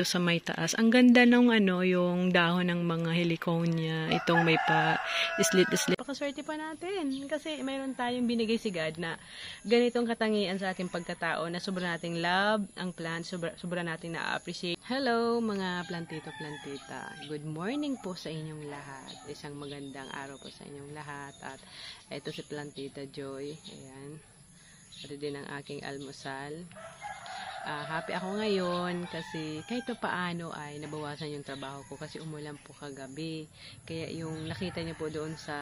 sa may taas. Ang ganda ng yung dahon ng mga heliconia. Itong may pa islit-islit. Pakaswerte pa natin kasi mayroon tayong binigay si God na ganitong katangian sa ating pagkatao na sobra nating love ang plant, sobra nating na-appreciate. Hello mga plantito-plantita. Good morning po sa inyong lahat. Isang magandang araw po sa inyong lahat. At ito si Plantita Joy. Ayan. Ito din ang aking almusal. Happy ako ngayon kasi kahit pa paano ay nabawasan yung trabaho ko kasi umulan po kagabi. Kaya yung nakita niyo po doon sa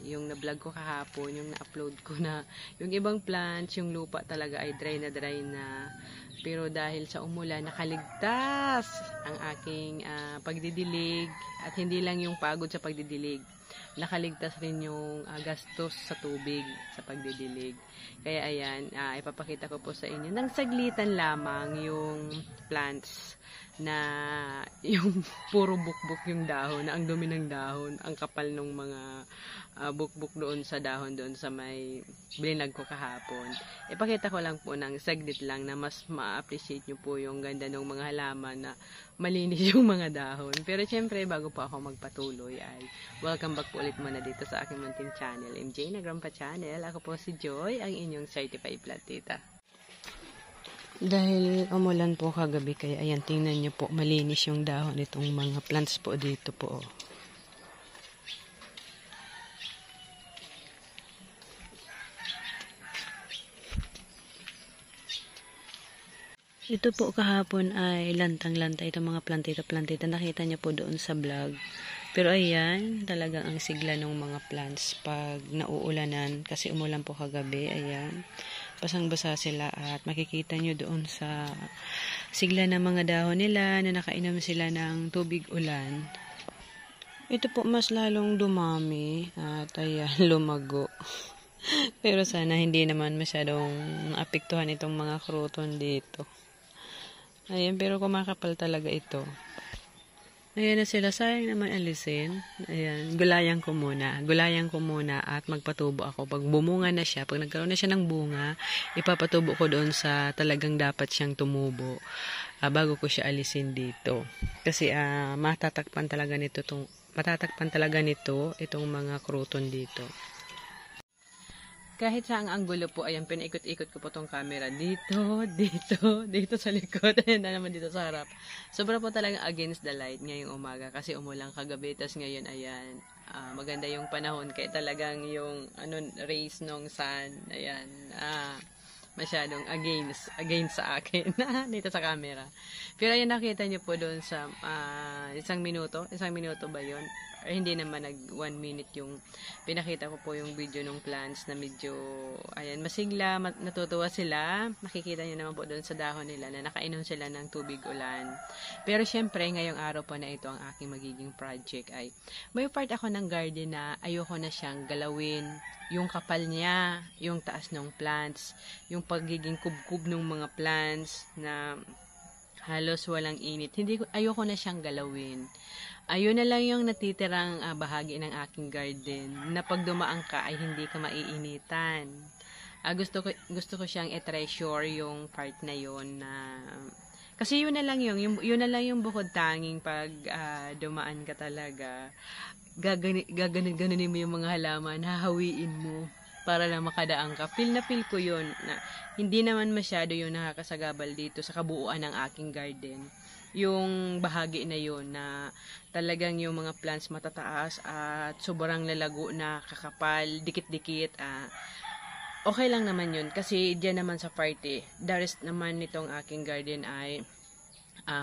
yung na-vlog ko kahapon, yung na-upload ko na yung ibang plants, yung lupa talaga ay dry na. Pero dahil sa umulan, nakaligtas ang aking pagdidilig at hindi lang yung pagod sa pagdidilig. Nakaligtas rin yung gastos sa tubig sa pagdidilig. Kaya ayan, ipapakita ko po sa inyo ng saglitan lamang yung plants na yung puro bukbuk yung dahon, na ang dumi ng dahon, ang kapal ng mga bukbuk doon sa dahon doon sa may blinag ko kahapon. Ipakita ko lang po ng saglit lang na mas ma-appreciate nyo po yung ganda ng mga halaman na malinis yung mga dahon. Pero syempre, bago po ako magpatuloy ay welcome back po ulit muna dito sa aking munting channel, MJ na Grandpa Channel. Ako po si Joy, ang inyong certified plantita. Dahil umulan po kagabi, kaya ayan, tingnan nyo po, malinis yung dahon itong mga plants po dito po. Ito po kahapon ay lantang-lanta itong mga plantita. Nakita niyo po doon sa vlog. Pero ayan, talagang ang sigla ng mga plants pag nauulanan kasi umulan po kagabi. Ayan, basang-basa sila at makikita nyo doon sa sigla ng mga dahon nila na nakainom sila ng tubig ulan. Ito po mas lalong dumami at ayan, lumago. Pero sana hindi naman masyadong naapektuhan itong mga kruton dito. Ayan, pero kumakapal talaga ito. Ayan na sila, sayang naman alisin. Ayan, gulayan ko muna at magpatubo ako. Pag bumunga na siya, pag nagkaroon na siya ng bunga, ipapatubo ko doon sa talagang dapat siyang tumubo bago ko siya alisin dito. Kasi matatakpan talaga nito itong mga kruton dito. Kahit sa ang anggulo po, ayan, pinaikot-ikot ko po tong camera. Dito sa likod. Ayan na naman dito sa harap. Sobra po talaga against the light ngayong umaga. Kasi umulang kagabi. Tapos ngayon, ayan, maganda yung panahon. Kaya talagang yung rays ng sun, ayan, masyadong against sa akin. Dito sa camera. Pero ayan, nakita nyo po doon sa isang minuto ba yun? Or hindi naman nag 1 minute yung pinakita ko po yung video ng plants na medyo ayan, masigla, natutuwa sila. Makikita nyo naman po doon sa dahon nila na nakainom sila ng tubig ulan. Pero syempre ngayong araw po na ito ang aking magiging project ay may part ako ng garden na ayoko na siyang galawin. Yung kapal niya, yung taas ng plants, yung pagiging kubkub ng mga plants na halos walang init. Ayoko na siyang galawin. Ayun na lang yung natitirang bahagi ng aking garden na pag dumaan ka ay hindi ka maiinitan. Gusto ko siyang i-treasure yung part na yon na kasi yun na lang yung bukod tanging pag dumaan ka talaga. Gaganin mo yung mga halaman, hahawiin mo para lang makadaan ka. Feel ko yun na hindi naman masyado yung nakakasagabal dito sa kabuuan ng aking garden. Yung bahagi na yun na talagang yung mga plants matataas at sobrang lalago na kakapal, dikit-dikit. Okay lang naman yun kasi diyan naman sa party, the rest naman nitong aking garden ay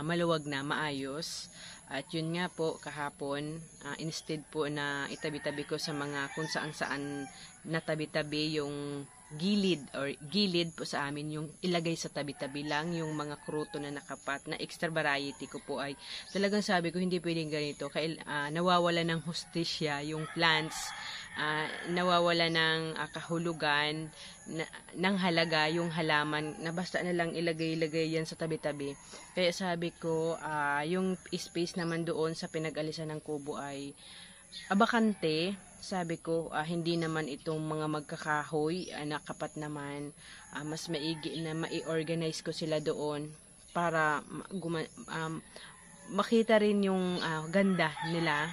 maluwag na, maayos. At yun nga po, kahapon, instead po na itabi-tabi ko sa mga kung saan-saan na tabi-tabi yung gilid po sa amin, yung ilagay sa tabi-tabi lang yung mga kruto na nakapat na extra variety ko po ay talagang sabi ko hindi pwedeng ganito. Nawawala ng hustisya yung plants, nawawala ng kahulugan ng halaga yung halaman na basta na lang ilagay yan sa tabi-tabi. Kaya sabi ko yung space naman doon sa pinag-alisan ng kubo ay abakante. Sabi ko, hindi naman itong mga magkakahoy, nakapat naman, mas maigi na mai-organize ko sila doon para makita rin yung ganda nila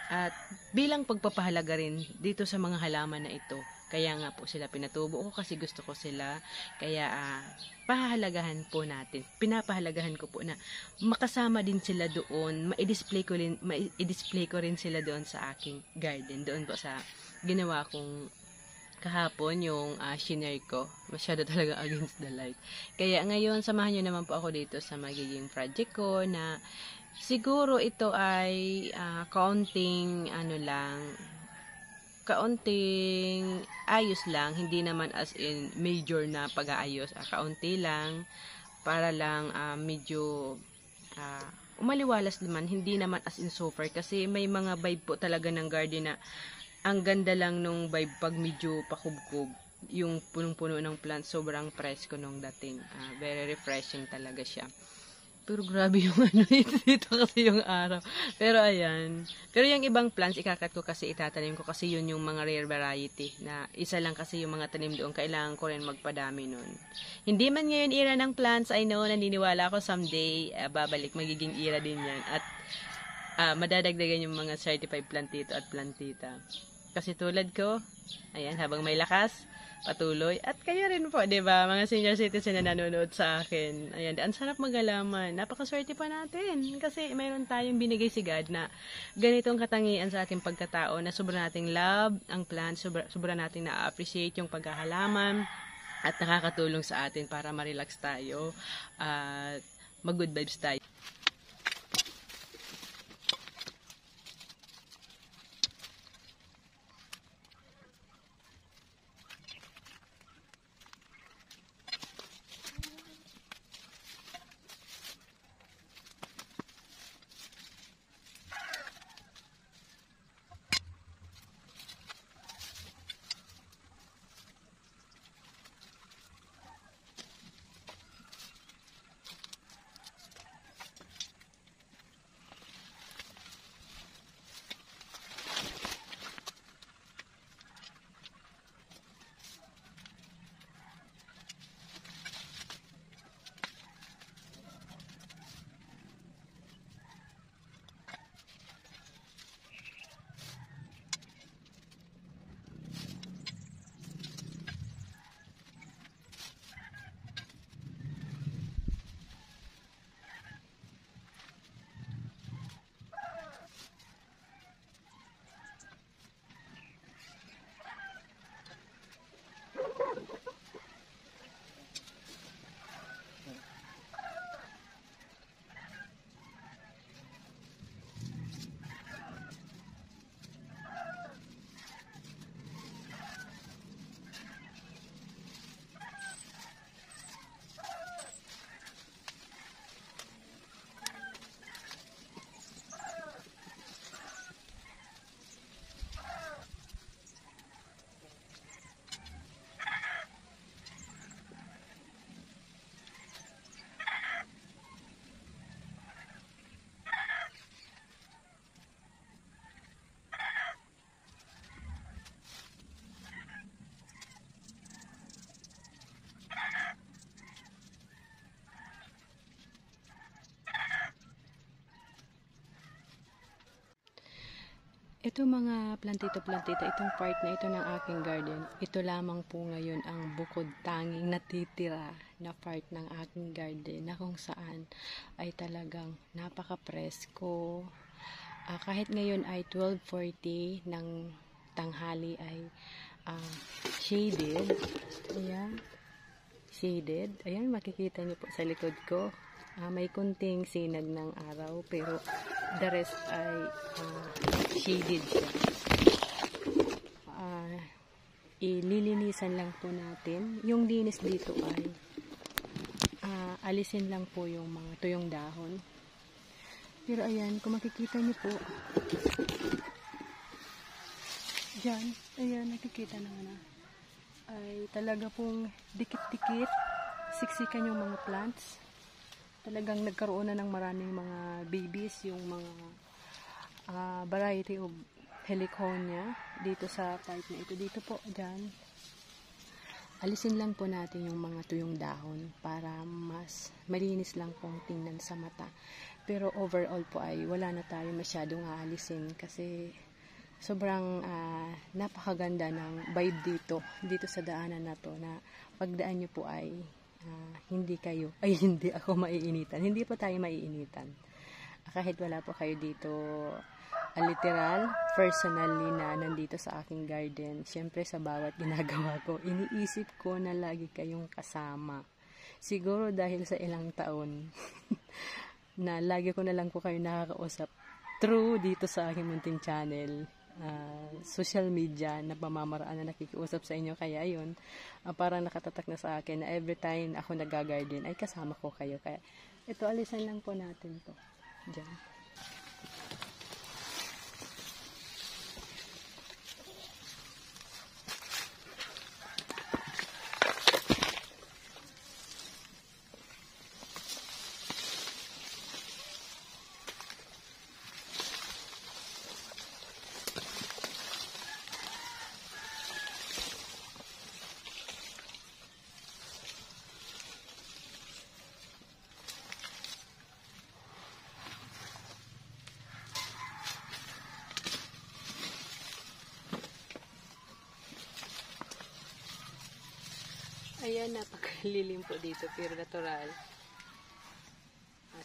at bilang pagpapahalaga rin dito sa mga halaman na ito. Kaya nga po sila pinatubo ko kasi gusto ko sila. Kaya pahahalagahan po natin. Pinapahalagahan ko po na makasama din sila doon. Ma-display ko rin sila doon sa aking garden. Doon po sa ginawa kong kahapon yung shinare ko. Masyado talaga against the light. Kaya ngayon, samahan nyo naman po ako dito sa magiging project ko na siguro ito ay kaunting ayos lang, hindi naman as in major na pag-aayos, kaunti lang para lang medyo umaliwalas naman, hindi naman as in super kasi may mga vibe po talaga ng garden na ang ganda lang nung vibe pag medyo pakubkob yung punong-puno ng plant, sobrang presko nung dating, very refreshing talaga siya. Pero grabe yung dito kasi yung araw. Pero ayan. Pero yung ibang plants, ikakat ko kasi itatanim ko kasi yun yung mga rare variety na isa lang kasi yung mga tanim doon. Kailangan ko rin magpadami nun. Hindi man ngayon era ng plants, I know, naniniwala ako someday, babalik, magiging era din yan. At madadagdagan yung mga certified plantito at plantita. Kasi tulad ko, ayan, habang may lakas, patuloy. At kayo rin po, di ba? Mga senior citizen na nanonood sa akin. Ayan, ang sarap mag-alaman. Napakaswerte pa natin. Kasi mayroon tayong binigay si God na ganitong katangian sa ating pagkatao na sobra nating love ang plant, sobra nating na-appreciate yung paghahalaman at nakakatulong sa atin para ma-relax tayo at mag-good vibes tayo. Ito mga plantito-plantito, itong part na ito ng aking garden, ito lamang po ngayon ang bukod tanging natitira na part ng aking garden na kung saan ay talagang napaka-presko. Kahit ngayon ay 12:40 ng tanghali ay shaded. Ayan, shaded. Ayan, makikita niyo po sa likod ko. May kunting sinag ng araw pero the rest ay shaded siya. Ililinisan lang po natin. Yung linis dito ay alisin lang po yung mga tuyong dahon. Pero ayan, kung makikita niyo po dyan, ayan, nakikita naman ay talaga pong dikit-dikit siksikan yung mga plants. Talagang nagkaroon na ng maraming mga babies, yung mga variety of heliconia dito sa part na ito. Dito po, dyan. alisin lang po natin yung mga tuyong dahon para mas malinis lang pong tingnan sa mata. Pero overall po ay wala na tayo masyadong aalisin kasi sobrang napakaganda ng vibe dito sa daanan na to, na pagdaan nyo po ay hindi ako maiinitan. Hindi po tayo maiinitan. Kahit wala po kayo dito literal, personally na nandito sa aking garden. Siyempre sa bawat ginagawa ko, iniisip ko na lagi kayong kasama. Siguro dahil sa ilang taon na lagi ko na lang po kayo nakakausap through dito sa aking munting channel, social media na pamamaraan na nakikiusap sa inyo. Kaya yun, parang nakatatak na sa akin na every time ako nag-garden ay kasama ko kayo. Kaya ito, alisan lang po natin to dyan. Ayan, napakalilim po dito, pero natural.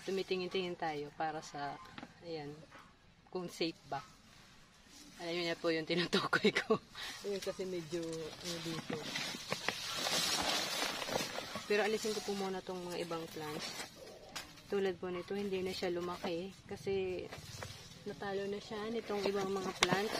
Tumitingin-tingin tayo para sa, ayan, kung safe ba. Alam niyo na po yung tinutukoy ko. Ayan, kasi medyo, dito. Pero alisin ko po muna tong mga ibang plants. Tulad po nito, hindi na siya lumaki. Kasi, natalo na siya nitong ibang mga plants.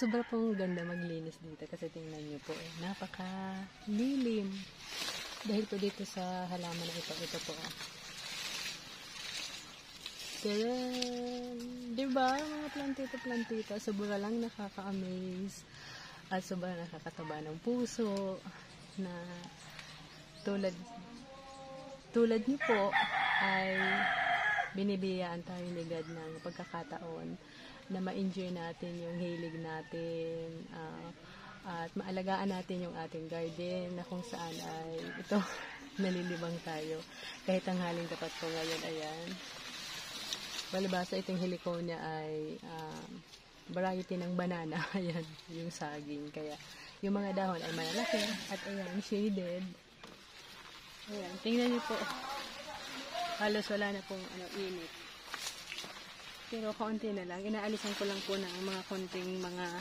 Sobra pong ganda maglinis dito kasi tingnan nyo po, napakalilim. Dahil po dito sa halaman na ito po. Tadaan! Diba? Mga plantita-plantita. Sobra lang nakaka-amaze. At sobra nakakataba ng puso. Na tulad nyo po ay binibiyaan tayo ni God ng pagkakataon na ma-enjoy natin yung hilig natin, at maalagaan natin yung ating garden na kung saan ay ito nalilibang tayo kahit tanghaling tapat po ngayon. Ayan, balibasa itong heliconia ay variety ng banana. Ayan, yung saging, kaya yung mga dahon ay malalaki at ayan, shaded. Ayan, tingnan niyo po, halos wala na pong init. Pero kaunti na lang. Inaalisan ko lang po ng mga konting mga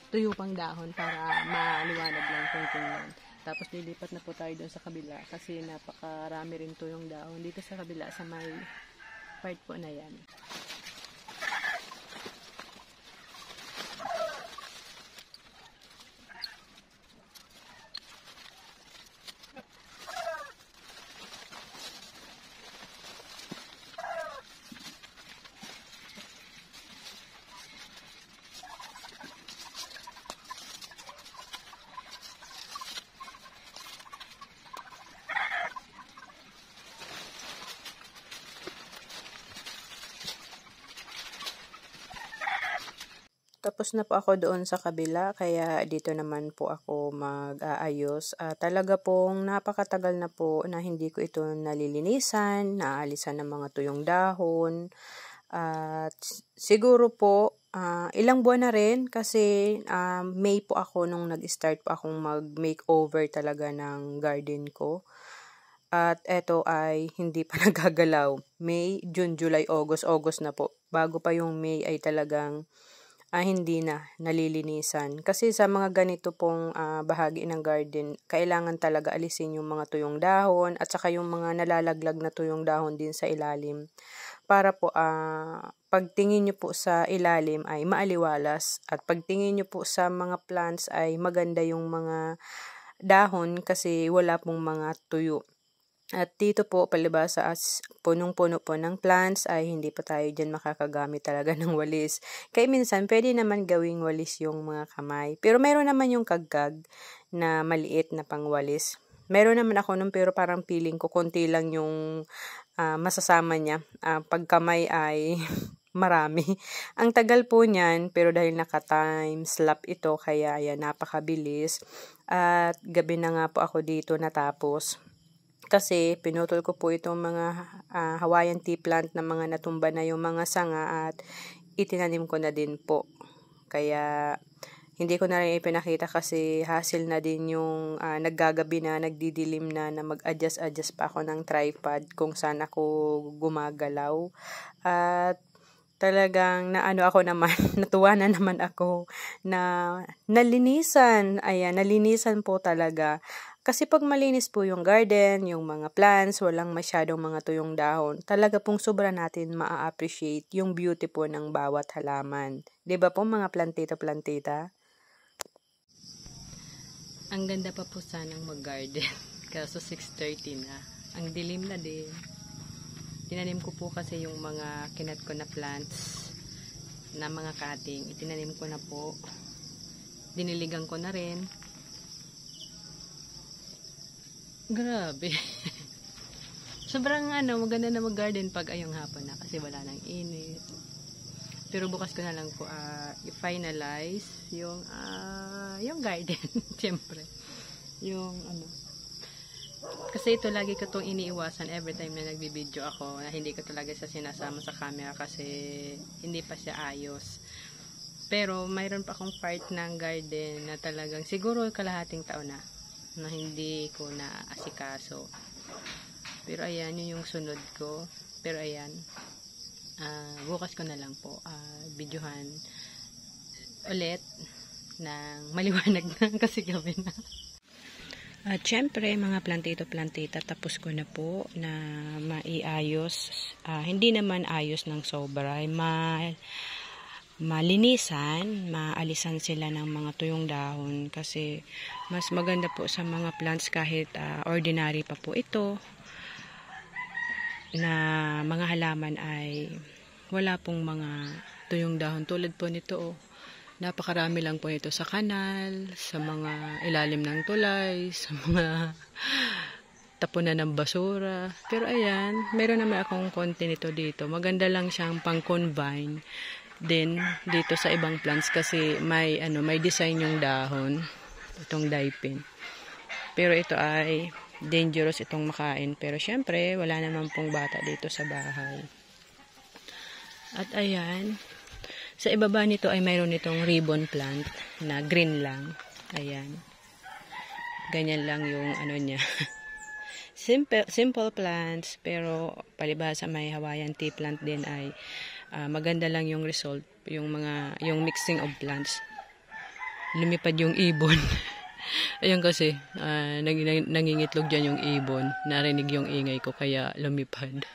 tuyo pang dahon para maliwanag lang kung tingnan. Tapos lilipat na po tayo doon sa kabila kasi napakarami rin tuyong dahon dito sa kabila sa may part po na yan. Tapos na po ako doon sa kabila, kaya dito naman po ako mag-aayos. Talaga pong napakatagal na po na hindi ko ito nalilinisan, naalisan ng mga tuyong dahon. At siguro po, ilang buwan na rin kasi May po ako nung nag-start po akong mag-makeover talaga ng garden ko. At eto ay hindi pa nagagalaw. May, June, July, August na po. Bago pa yung May ay talagang hindi na nalilinisan. Kasi sa mga ganito pong bahagi ng garden, kailangan talaga alisin yung mga tuyong dahon at saka yung mga nalalaglag na tuyong dahon din sa ilalim. Para po pagtingin nyo po sa ilalim ay maaliwalas at pagtingin nyo po sa mga plants ay maganda yung mga dahon kasi wala pong mga tuyo. At dito po, palibasa as punong-puno po ng plants ay hindi pa tayo dyan makakagamit talaga ng walis. Kaya minsan, pwede naman gawing walis yung mga kamay. Pero meron naman yung kagkag na maliit na pangwalis. Meron naman ako nun pero parang feeling ko konti lang yung masasama niya. Pag kamay ay marami. Ang tagal po niyan pero dahil naka-time slap ito kaya ayan, napakabilis. At gabi na nga po ako dito natapos. Kasi pinutol ko po itong mga Hawaiian tea plant na mga natumba na yung mga sanga at itinanim ko na din po. Kaya hindi ko na rin ipinakita kasi hassle na din yung naggagabi na, nagdidilim na mag-adjust pa ako ng tripod kung saan ako gumagalaw. At talagang naano ako naman, natuwa na naman ako na nalinisan. Ayan, nalinisan po talaga. Kasi pag malinis po yung garden, yung mga plants, walang masyadong mga tuyong dahon, talaga pong sobra natin maa-appreciate yung beauty po ng bawat halaman. 'Di ba po mga plantita? Ang ganda pa po sanang mag-garden. Kaso 6:30 na. Ang dilim na din. Tinanim ko po kasi yung mga kinat ko na plants na mga cutting. Itinanim ko na po. Diniligan ko na rin. Grabe. Sobrang maganda na mag-garden pag ayong hapon na kasi wala nang init. Pero bukas ko na lang po i-finalize yung garden. Siyempre. Kasi ito lagi ko itong iniiwasan every time na nagbibideo ako na hindi ko talaga siya sinasama sa camera kasi hindi pa siya ayos. Pero mayroon pa akong part ng garden na talagang siguro kalahating taon na hindi ko na asikaso. Pero ayan, yun yung sunod ko. Pero ayan, bukas ko na lang po videohan ulit ng maliwanag na kasi gabi na. At syempre, mga plantita, tapos ko na po na maiayos. Hindi naman ayos ng sobra. Malinisan, maalisan sila ng mga tuyong dahon kasi mas maganda po sa mga plants kahit ordinary pa po ito na mga halaman ay wala pong mga tuyong dahon tulad po nito. Napakarami lang po ito sa kanal, sa mga ilalim ng tulay, sa mga tapunan ng basura. Pero ayan, meron naman akong konti nito dito. Maganda lang siyang pang-convine din dito sa ibang plants kasi may design yung dahon, itong dipin. Pero ito ay dangerous itong makain. Pero syempre, wala naman pong bata dito sa bahay. At ayan, sa ibaba nito ay mayroon itong ribbon plant na green lang. Ayan. Ganyan lang yung niya. Simple plants, pero palibhasa may Hawaiian tea plant din ay maganda lang yung result, yung mixing of plants. Lumipad yung ibon. Ayun kasi, nangingitlog dyan yung ibon. Narinig yung ingay ko kaya lumipad.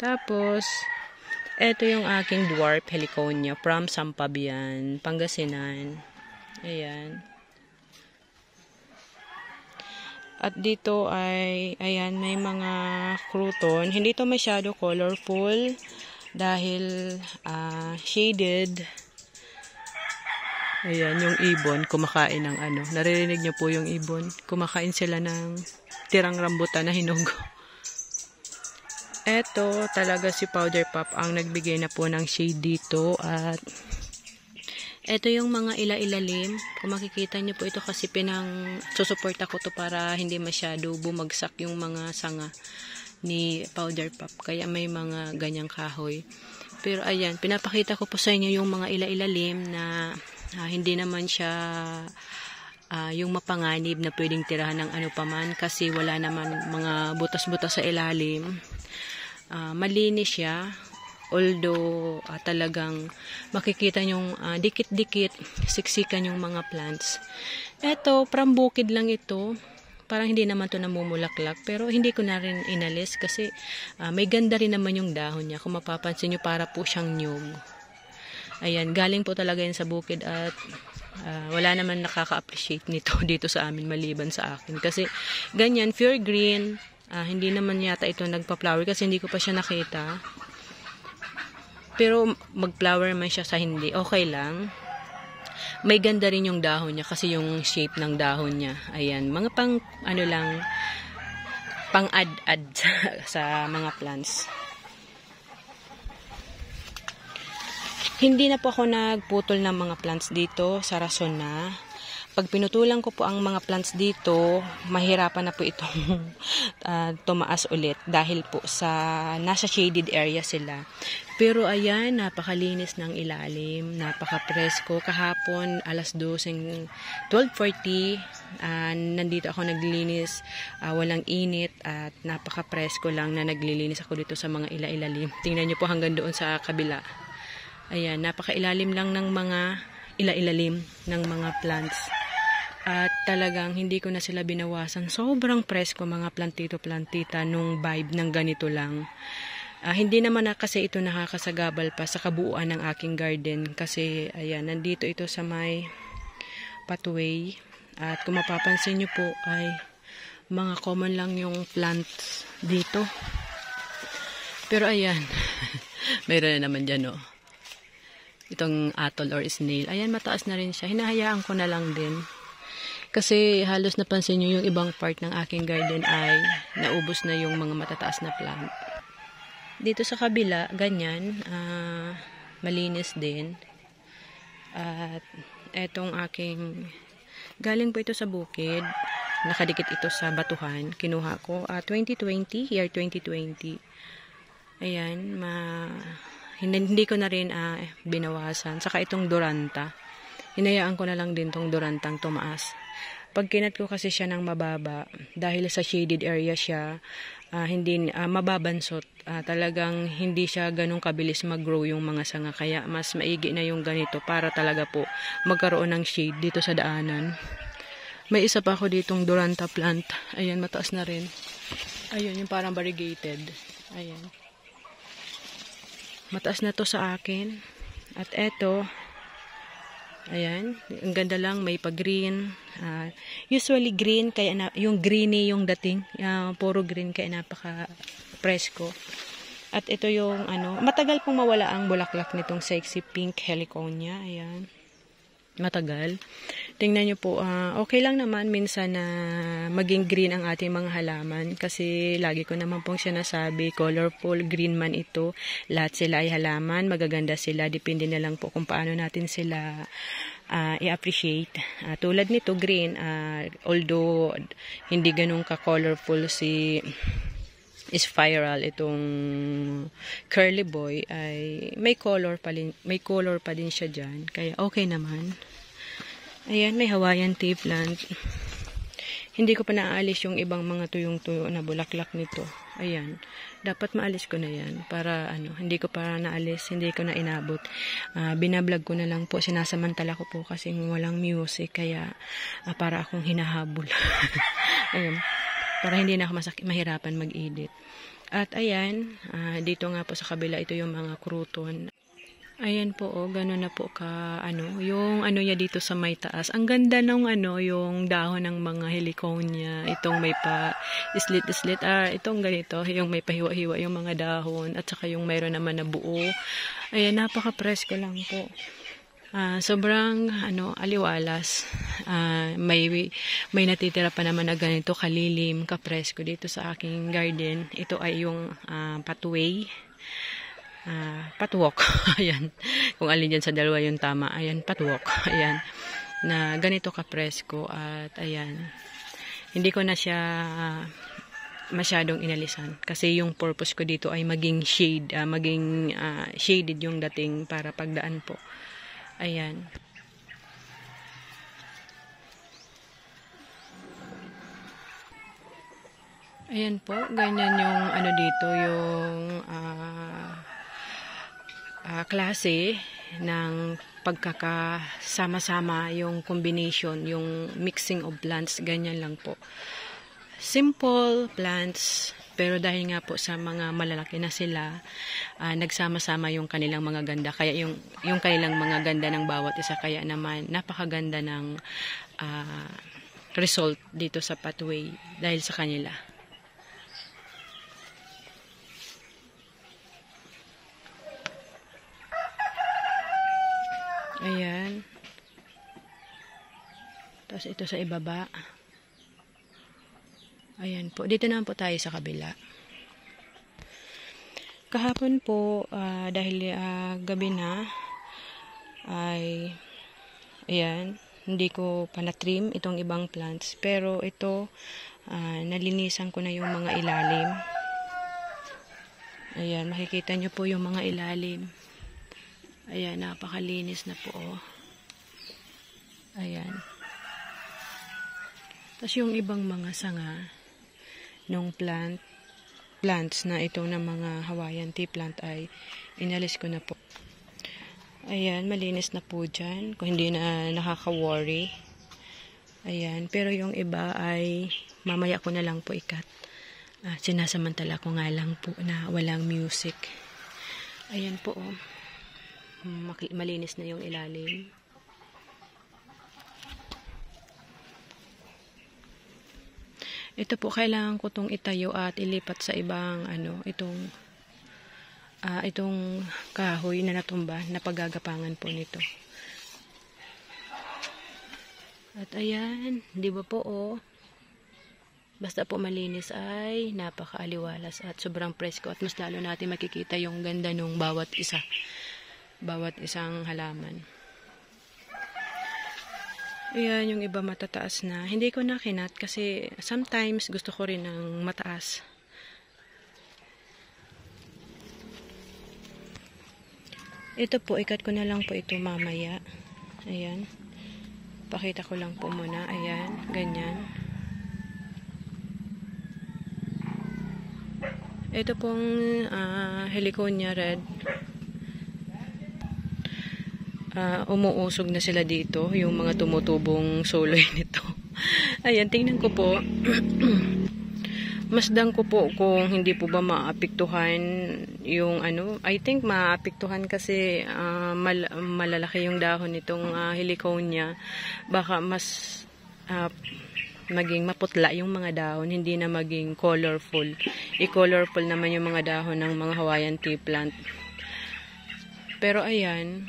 Tapos, eto yung aking dwarf heliconia from Sampabian, Pangasinan. Ayan. At dito ay, ayan, may mga crouton. Hindi to masyado colorful dahil shaded. Ayan, yung ibon, kumakain ng ano. Naririnig niyo po yung ibon. Kumakain sila ng tirang rambutan na hinog. Eto, talaga si Powder Puff ang nagbigay na po ng shade dito. At eto yung mga ila-ilalim. Kung makikita niyo po ito kasi susuporta ko to para hindi masyado bumagsak yung mga sanga ni Powder Puff. Kaya may mga ganyang kahoy. Pero ayan, pinapakita ko po sa inyo yung mga ila-ilalim na hindi naman siya yung mapanganib na pwedeng tirahan ng ano paman kasi wala naman mga butas-butas sa ilalim. Malinis siya, although talagang makikita yung dikit-dikit, siksikan yung mga plants. Eto, from bukid lang ito. Parang hindi naman to namumulaklak, pero hindi ko na rin inalis kasi may ganda rin naman yung dahon niya. Kung mapapansin nyo, para po siyang nyug. Ayan, galing po talaga yan sa bukid at wala naman nakaka-appreciate nito dito sa amin maliban sa akin. Kasi ganyan, pure green, hindi naman yata ito nagpa-flower kasi hindi ko pa siya nakita. Pero mag-flower man siya sa hindi, okay lang. May ganda rin yung dahon niya kasi yung shape ng dahon niya. Ayan, mga pang ano lang, pang add sa mga plants. Hindi na po ako nagputol ng mga plants dito sa rason na pag pinutulan ko po ang mga plants dito, mahirapan na po itong tumaas ulit dahil po sa nasa shaded area sila. Pero ayan, napakalinis ng ilalim, napaka-presko. Kahapon, alas 12:40, nandito ako naglilinis, walang init at napaka-presko lang na naglilinis ako dito sa mga ila-ilalim. Tingnan nyo po hanggang doon sa kabila. Ayan, napakailalim lang ng mga ila-ilalim ng mga plants. At talagang hindi ko na sila binawasan. Sobrang presko mga plantito-plantita nung vibe ng ganito lang. Hindi naman na kasi ito nakakasagabal pa sa kabuuan ng aking garden. Kasi ayan, nandito ito sa may pathway. At kung mapapansin nyo po ay mga common lang yung plants dito. Pero ayan, mayroon na naman dyan, oh. Itong atol or snail. Ayan, mataas na rin siya. Hinahayaan ko na lang din. Kasi halos napansin nyo yung ibang part ng aking garden ay naubos na yung mga matataas na plant. Dito sa kabila, ganyan. Malinis din. At etong aking galing po ito sa bukid. Nakadikit ito sa batuhan. Kinuha ko. 2020, year 2020. Ayan, hindi ko na rin binawasan. Saka itong Duranta. Hinayaan ko na lang din tong Durantang tumaas. Pag kinat ko kasi siya ng mababa, dahil sa shaded area siya, hindi mababansot. Talagang hindi siya ganun kabilis mag-grow yung mga sanga. Kaya mas maigi na yung ganito para talaga po magkaroon ng shade dito sa daanan. May isa pa ako ditong Duranta plant. Ayan, mataas na rin. Ayun, yung parang variegated. Ayan. Mataas na to sa akin. At eto, ayan, ang ganda lang, may pa-green. Usually green, kaya yung greeny yung dating. Puro green, kaya napaka-presko. At ito yung, matagal pong mawala ang bulaklak nitong sexy pink heliconia. Ayan. Matagal. Tingnan nyo po, okay lang naman minsan na maging green ang ating mga halaman kasi lagi ko naman pong sinasabi, colorful green man ito, lahat sila ay halaman, magaganda sila, depende na lang po kung paano natin sila i-appreciate. Tulad nito green, although hindi ganun ka-colorful si spiral, itong curly boy ay may color pa din siya dyan, kaya okay naman. Ayan, may Hawaiian tea plant. Hindi ko pa naaalis yung ibang mga tuyong-tuyo na bulaklak nito. Ayan, dapat maalis ko na yan para hindi ko pa naalis, hindi ko na inabot. Binablog ko na lang po, sinasamantala ko po kasi walang music, kaya para akong hinahabol. Ayun, para hindi na ako mahirapan mag-edit. At ayan, dito nga po sa kabila, ito yung mga kruton. Ayan po, gano'n na po yung niya dito sa may taas. Ang ganda ng yung dahon ng mga heliconia. Itong may pa islit-islit. Itong ganito, yung may pahiwa-hiwa yung mga dahon. At saka yung mayroon naman na buo. Ayan, napaka-presko lang po. Sobrang, aliwalas. May natitira pa naman na ganito kalilim, kapresko dito sa aking garden. Ito ay yung pathway. Patwalk. Ayan. Kung alin dyan sa dalawa yung tama. Ayan, patwalk. Ayan. Na ganito ka-presko. At ayan. Hindi ko na siya masyadong inalisan. Kasi yung purpose ko dito ay maging shade. Maging shaded yung dating para pagdaan po. Ayan. Ayan po. Ganyan yung dito. Yung klase ng pagkakasama-sama, yung combination, yung mixing of plants, ganyan lang po. Simple plants, pero dahil nga po sa mga malalaki na sila, nagsama-sama yung kanilang mga ganda. Kaya yung kanilang mga ganda ng bawat isa, kaya naman napakaganda ng result dito sa pathway dahil sa kanila. Ayan. Tapos ito sa ibaba. Ayan po. Dito naman po tayo sa kabila. Kahapon po, dahil gabi na, ay, ayan, hindi ko pa na-trim itong ibang plants. Pero ito, nalinisan ko na yung mga ilalim. Ayan, makikita nyo po yung mga ilalim. Ayan, napakalinis na po. Ayan. Tapos yung ibang mga sanga nung plants na itong na mga Hawaiian tea plant ay inalis ko na po. Ayan, malinis na po dyan. Kung hindi na nakaka-worry. Ayan, pero yung iba ay mamaya ko na lang po ikat. Sinasamantala ko nga lang po na walang music. Ayan po, malinis na yung ilalim. Ito po, kailangan ko itong itayo at ilipat sa ibang itong kahoy na natumba na paggagapangan po nito. At ayan, di ba po basta po malinis ay napakaaliwalas at sobrang presko, at mas lalo natin makikita yung ganda ng bawat isang halaman. Ayan, yung iba matataas na. Hindi ko na kinat kasi sometimes gusto ko rin ng mataas. Ito po, ikat ko na lang po ito mamaya. Ayan. Pakita ko lang po muna. Ayan, ganyan. Ito pong heliconia red. Umuusog na sila dito, yung mga tumutubong soloy nito. Ayan, tingnan ko po. Masdan ko po kung hindi po ba maapektuhan yung I think maapektuhan kasi malalaki yung dahon nitong heliconia. Baka mas maging maputla yung mga dahon, hindi na maging colorful. I-colorful naman yung mga dahon ng mga Hawaiian tea plant. Pero ayan,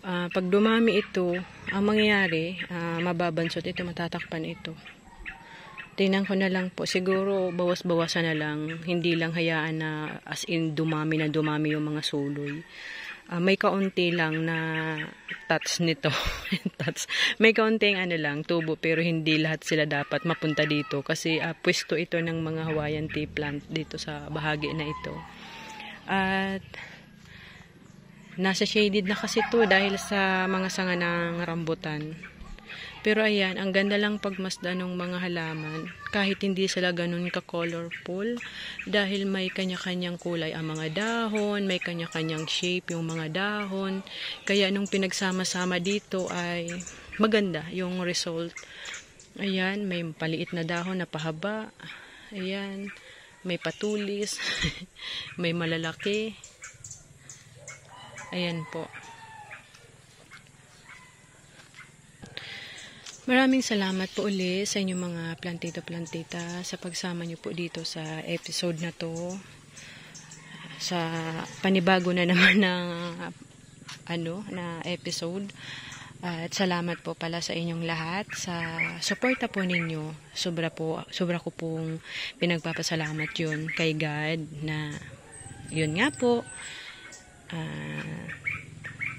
pag dumami ito, ang mangyayari, mababansot ito, matatakpan ito. Tingnan ko na lang po, siguro bawas-bawasan na lang, hindi lang hayaan na as in dumami na dumami yung mga suloy. May kaunti lang na touch nito. May kaunting lang, tubo, pero hindi lahat sila dapat mapunta dito kasi pwesto ito ng mga Hawaiian tea plant dito sa bahagi na ito. At nasa shaded na kasi to dahil sa mga sanga ng rambutan. Pero ayan, ang ganda lang pagmasdan ng mga halaman. Kahit hindi sila ganun ka-colorful. Dahil may kanya-kanyang kulay ang mga dahon, may kanya-kanyang shape yung mga dahon. Kaya nung pinagsama-sama dito ay maganda yung result. Ayan, may paliit na dahon na pahaba. Ayan, may patulis. May malalaki. Ayan po. Maraming salamat po uli sa inyong mga plantita sa pagsama niyo po dito sa episode na to. Sa panibago na naman na episode. At salamat po pala sa inyong lahat sa suporta po ninyo. Sobra ko pong pinagpapasalamat yun kay God na yun nga po.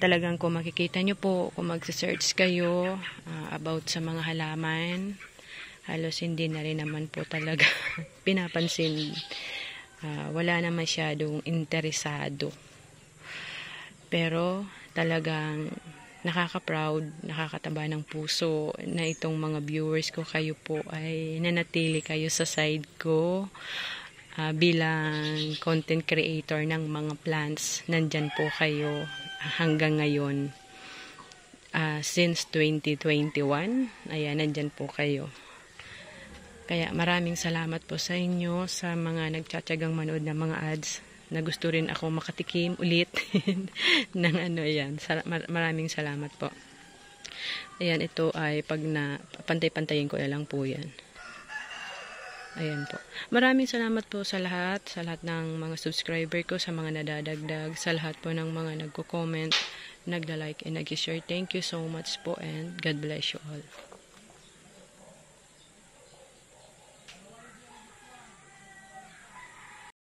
Talagang kung makikita nyo po, kung mag-search kayo about sa mga halaman, halos hindi na rin naman po talaga pinapansin. Wala na masyadong interesado. Pero talagang nakaka-proud, nakakataba ng puso na itong mga viewers ko, kayo po ay nanatili kayo sa side ko. Bilang content creator ng mga plants, nandyan po kayo hanggang ngayon. Since 2021, ayan, nandyan po kayo. Kaya maraming salamat po sa inyo, sa mga nagtsatsagang manood ng mga ads, na gusto rin ako makatikim ulit ng ayan. Maraming salamat po. Ayan, ito ay pag na pantay-pantayin ko na lang po yan. Ayan po. Maraming salamat po sa lahat ng mga subscriber ko, sa mga nadadagdag, sa lahat po ng mga nagko-comment, nagla-like and nag-share. Thank you so much po and God bless you all.